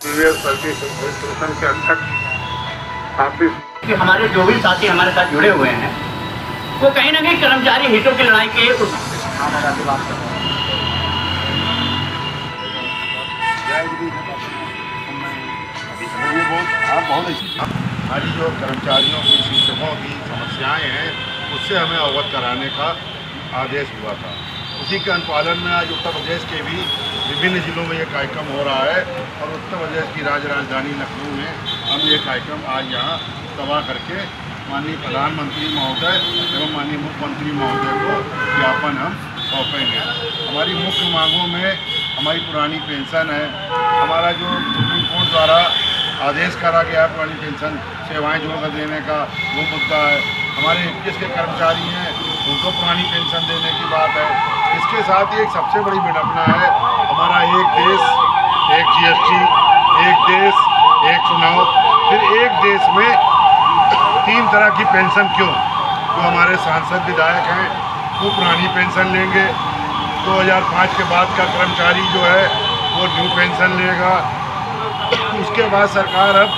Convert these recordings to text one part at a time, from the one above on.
Service के अध्यक्ष office कि हमारे जो भी साथी हमारे साथ जुड़े हुए हैं वो कहीं ना कहीं कर्मचारी हितों की लड़ाई के हमारी जो कर्मचारियों की शिक्षकों की समस्याएं हैं उससे हमें अवगत कराने का आदेश हुआ था। उसी के अनुपालन में आज उत्तर प्रदेश के भी विभिन्न जिलों में ये कार्यक्रम हो रहा है और उत्तर प्रदेश की राजधानी लखनऊ में हम ये कार्यक्रम आज यहाँ सभा करके माननीय प्रधानमंत्री महोदय एवं माननीय मुख्यमंत्री महोदय को ज्ञापन हम सौंपेंगे। हमारी मुख्य मांगों में हमारी पुरानी पेंशन है, हमारा जो सुप्रीम कोर्ट द्वारा आदेश करा गया है पुरानी पेंशन सेवाएं जोड़कर देने का वो मुद्दा है। हमारे एपीएस के कर्मचारी हैं उनको पुरानी पेंशन देने की बात है। इसके साथ ही एक सबसे बड़ी विडंबना है, हमारा एक देश एक जीएसटी, एक देश एक चुनाव, फिर एक देश में 3 तरह की पेंशन क्यों? जो हमारे सांसद विधायक हैं वो पुरानी पेंशन लेंगे, 2005 के बाद का कर्मचारी जो है वो न्यू पेंशन लेगा। उसके बाद सरकार अब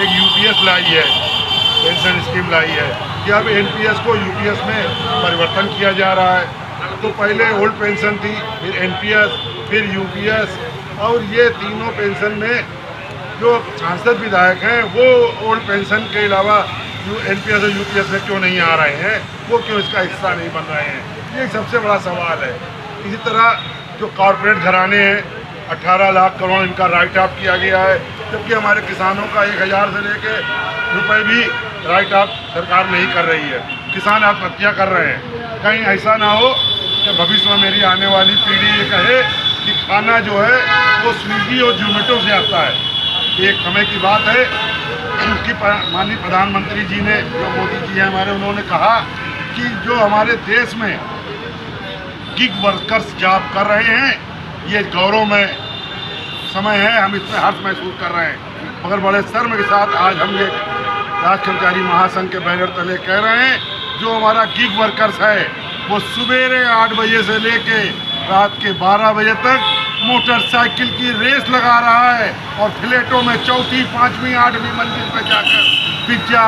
एक यूपीएस लाई है, पेंशन स्कीम लाई है कि अब एनपीएस को यूपीएस में परिवर्तन किया जा रहा है। तो पहले ओल्ड पेंशन थी, फिर एनपीएस, फिर यूपीएस, और ये तीनों पेंशन में जो सांसद विधायक हैं वो ओल्ड पेंशन के अलावा एनपीएस और यूपीएस में क्यों नहीं आ रहे हैं, वो क्यों इसका हिस्सा नहीं बन रहे हैं, ये एक सबसे बड़ा सवाल है। इसी तरह जो कॉरपोरेट घराने हैं 18 लाख करोड़ इनका राइट ऑफ किया गया है, जबकि हमारे किसानों का 1000 से लेके रुपए भी राइट ऑफ सरकार नहीं कर रही है। किसान आत्महत्या कर रहे हैं। कहीं ऐसा ना हो कि भविष्य में मेरी आने वाली पीढ़ी ये कहे कि खाना जो है वो स्विगी और जोमेटो से आता है। एक समय की बात है कि माननीय प्रधानमंत्री जी ने, जो मोदी जी हैं हमारे, उन्होंने कहा कि जो हमारे देश में गिग वर्कर्स जॉब कर रहे हैं ये गौरवमय समय है, हम इसमें हर्ष महसूस कर रहे हैं। मगर बड़े शर्म के साथ आज हम ये राज्य कर्मचारी महासंघ के बैनर तले कह रहे हैं जो हमारा गिग वर्कर्स है वो सुबेरे 8 बजे से लेके रात के 12 बजे तक मोटरसाइकिल की रेस लगा रहा है और फ्लैटों में 4वीं, 5वीं, 8वीं मंजिल पर जाकर पिज्जा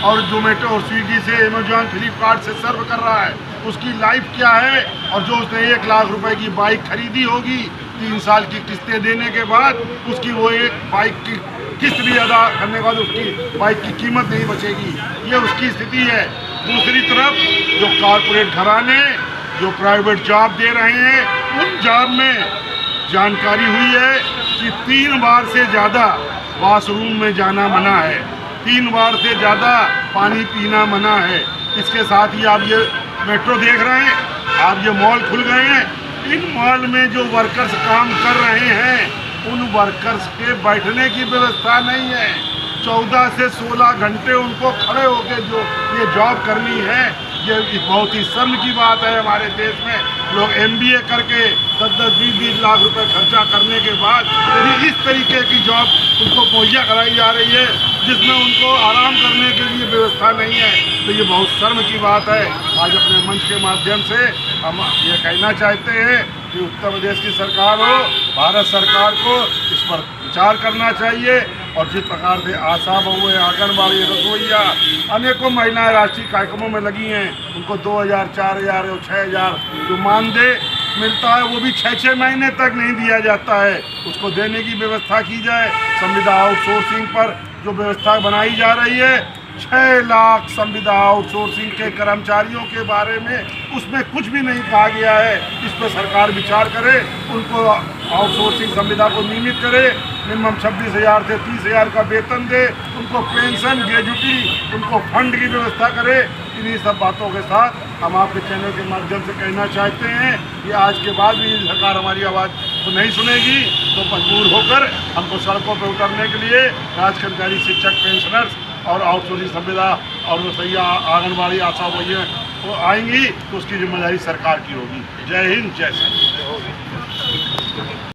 और जोमेटो और स्विगी से, अमेजॉन, फ्लिपकार्ट से सर्व कर रहा है। उसकी लाइफ क्या है? और जो उसने 1 लाख रुपए की बाइक खरीदी होगी 3 साल की किस्तें देने के बाद, उसकी वो एक बाइक की किस्त भी अदा करने के बाद उसकी बाइक की कीमत नहीं बचेगी। ये उसकी स्थिति है। दूसरी तरफ जो कॉरपोरेट घराने जो प्राइवेट जॉब दे रहे हैं उन जॉब में जानकारी हुई है कि 3 बार से ज़्यादा वॉशरूम में जाना मना है, 3 बार से ज़्यादा पानी पीना मना है। इसके साथ ही आप ये मेट्रो देख रहे हैं, आप ये मॉल खुल गए हैं, इन मॉल में जो वर्कर्स काम कर रहे हैं उन वर्कर्स के बैठने की व्यवस्था नहीं है। 14 से 16 घंटे उनको खड़े होकर जो ये जॉब करनी है, ये बहुत ही शर्म की बात है। हमारे देश में लोग MBA करके 10-10, 20-20 लाख रुपए खर्चा करने के बाद यदि इस तरीके की जॉब उनको मुहैया कराई जा रही है जिसमें उनको आराम करने के लिए व्यवस्था नहीं है, तो ये बहुत शर्म की बात है। आज अपने मंच के माध्यम से हम ये कहना चाहते हैं कि उत्तर प्रदेश की सरकार हो, भारत सरकार को इस पर विचार करना चाहिए और जिस प्रकार से आशा बहुएं, आंगनबाड़ी, रसोइया, अनेकों महिलाएं राष्ट्रीय कार्यक्रमों में लगी हैं, उनको 2000, 4000 और 6000 जो मानदेय मिलता है वो भी 6-6 महीने तक नहीं दिया जाता है, उसको देने की व्यवस्था की जाए। संविदा आउटसोर्सिंग पर जो व्यवस्था बनाई जा रही है, 6 लाख संविदा आउटसोर्सिंग के कर्मचारियों के बारे में उसमें कुछ भी नहीं कहा गया है। इस पर सरकार विचार करे, उनको आउटसोर्सिंग संविदा को नियमित करे, मिनिमम 26,000 से 30,000 का वेतन दे, उनको पेंशन, ग्रेजुटी, उनको फंड की व्यवस्था करे। इन्हीं सब बातों के साथ हम आपके चैनल के माध्यम से कहना चाहते हैं कि आज के बाद भी सरकार हमारी आवाज़ तो नहीं सुनेगी तो मजबूर होकर हमको सड़कों पर उतरने के लिए राज्य कर्मचारी, शिक्षक, पेंशनर्स और आउटसोर्सिंग संविदा और रसोइया, आंगनबाड़ी, आशा वही वो आएंगी तो उसकी जिम्मेदारी सरकार की होगी। जय हिंद, जय श्री राम।